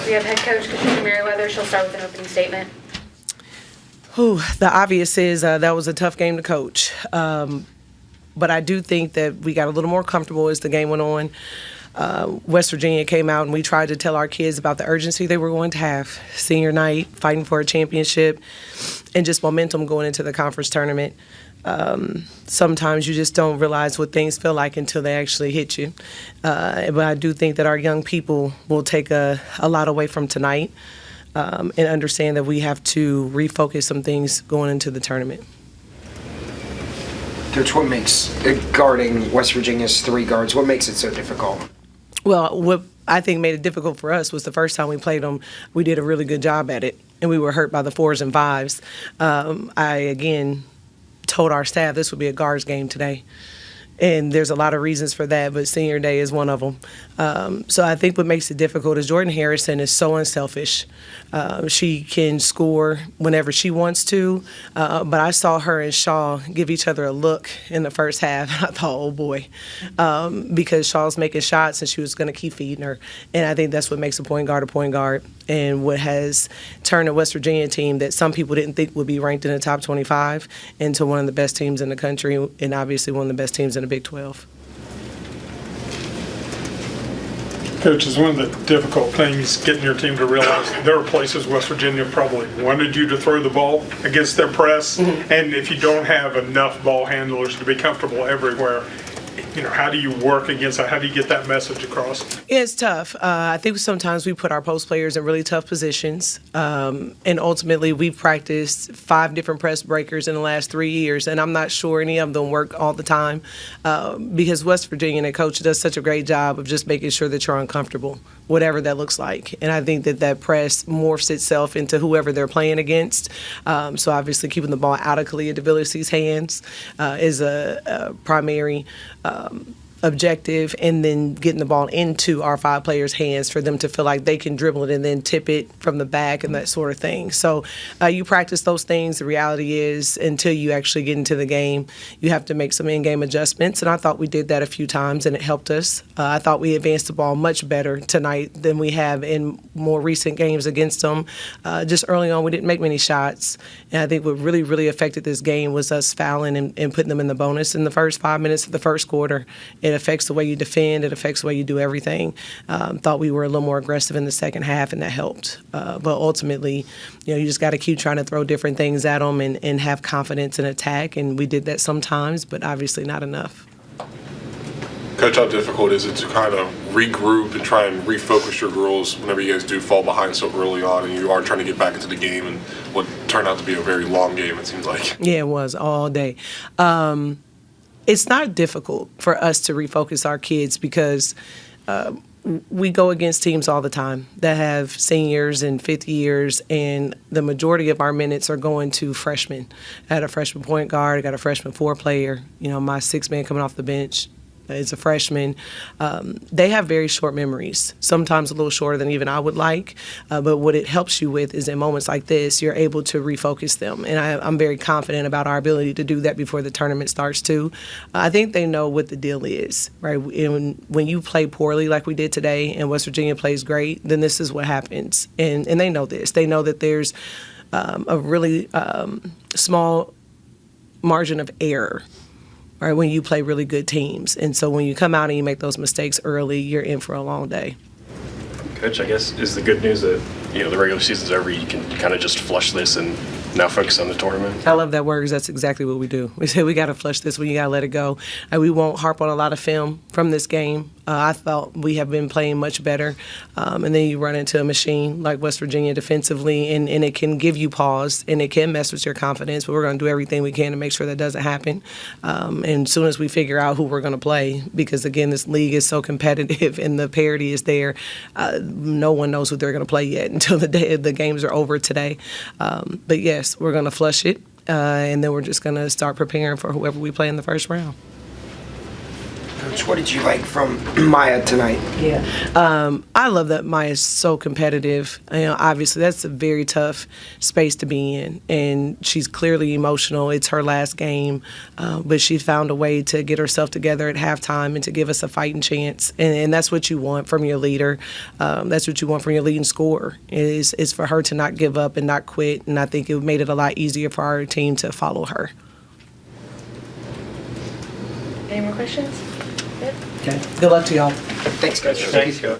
We have head coach Katrina Merriweather. She'll start with an opening statement. The obvious is that was a tough game to coach. But I do think that we got a little more comfortable as the game went on. West Virginia came out and we tried to tell our kids about the urgency they were going to have. Senior night, fighting for a championship, and just momentum going into the conference tournament. Sometimes you just don't realize what things feel like until they actually hit you. But I do think that our young people will take a lot away from tonight and understand that we have to refocus some things going into the tournament. Coach, what makes guarding West Virginia's 3 guards, what makes it so difficult? Well, what I think made it difficult for us was the first time we played them, we did a really good job at it, and we were hurt by the 4s and 5s. I, again, told our staff this would be a guards game today. And there's a lot of reasons for that, but senior day is one of them. So I think what makes it difficult is Jordan Harrison is so unselfish. She can score whenever she wants to, but I saw her and Shaw give each other a look in the first half. I thought, oh boy, because Shaw's making shots and she was going to keep feeding her. And I think that's what makes a point guard and what has turned a West Virginia team that some people didn't think would be ranked in the top 25 into one of the best teams in the country and obviously one of the best teams in the Big 12. Coach, is one of the difficult things getting your team to realize that there are places West Virginia probably wanted you to throw the ball against their press, and if you don't have enough ball handlers to be comfortable everywhere, how do you work against that? How do you get that message across? It's tough. I think sometimes we put our post players in really tough positions, and ultimately we've practiced 5 different press breakers in the last 3 years, and I'm not sure any of them work all the time because West Virginia and the coach does such a great job of just making sure that you're uncomfortable, whatever that looks like. And I think that press morphs itself into whoever they're playing against. So obviously keeping the ball out of Kalia DeVillis's hands is a primary objective, and then getting the ball into our 5 players' hands for them to feel like they can dribble it and then tip it from the back and that sort of thing. So you practice those things. The reality is until you actually get into the game, you have to make some in-game adjustments, and I thought we did that a few times, and it helped us. I thought we advanced the ball much better tonight than we have in more recent games against them. Just early on, we didn't make many shots, and I think what really, really affected this game was us fouling and putting them in the bonus in the first 5 minutes of the first quarter. It affects the way you defend. It affects the way you do everything. Thought we were a little more aggressive in the second half, and that helped. But ultimately, you just got to keep trying to throw different things at them and have confidence in attack. And we did that sometimes, but obviously not enough. Coach, how difficult is it to kind of regroup and try and refocus your girls whenever you guys do fall behind so early on and you are trying to get back into the game and what turned out to be a very long game, it seems like? Yeah, it was all day. It's not difficult for us to refocus our kids because we go against teams all the time that have seniors and fifth years, and the majority of our minutes are going to freshmen. I had a freshman point guard, I got a freshman 4 player, my 6-man coming off the bench is a freshman. They have very short memories, sometimes a little shorter than even I would like. But what it helps you with is in moments like this, you're able to refocus them. And I'm very confident about our ability to do that before the tournament starts too. I think they know what the deal is, right? And when you play poorly like we did today and West Virginia plays great, then this is what happens. And they know this. They know that there's a really small margin of error, right, when you play really good teams. And so when you come out and you make those mistakes early, you're in for a long day. Coach, I guess is the good news that, the regular season's over, you can kind of just flush this and now focus on the tournament? I love that word because that's exactly what we do. We say we got to flush this one, you got to let it go. We won't harp on a lot of film from this game. I thought we have been playing much better. And then you run into a machine like West Virginia defensively, and it can give you pause, and it can mess with your confidence, but we're going to do everything we can to make sure that doesn't happen. And as soon as we figure out who we're going to play, because, again, this league is so competitive and the parity is there, no one knows who they're going to play yet until the games are over today. But, yes, we're going to flush it, and then we're just going to start preparing for whoever we play in the first round. Coach, what did you like from Maya tonight? Yeah. I love that Maya's so competitive. Obviously, that's a very tough space to be in, and she's clearly emotional. It's her last game, but she found a way to get herself together at halftime and to give us a fighting chance. And that's what you want from your leader. That's what you want from your leading scorer, is for her to not give up and not quit. And I think it made it a lot easier for our team to follow her. Any more questions? Good. Okay. Good luck to y'all. Thanks, Coach. Thanks, Coach.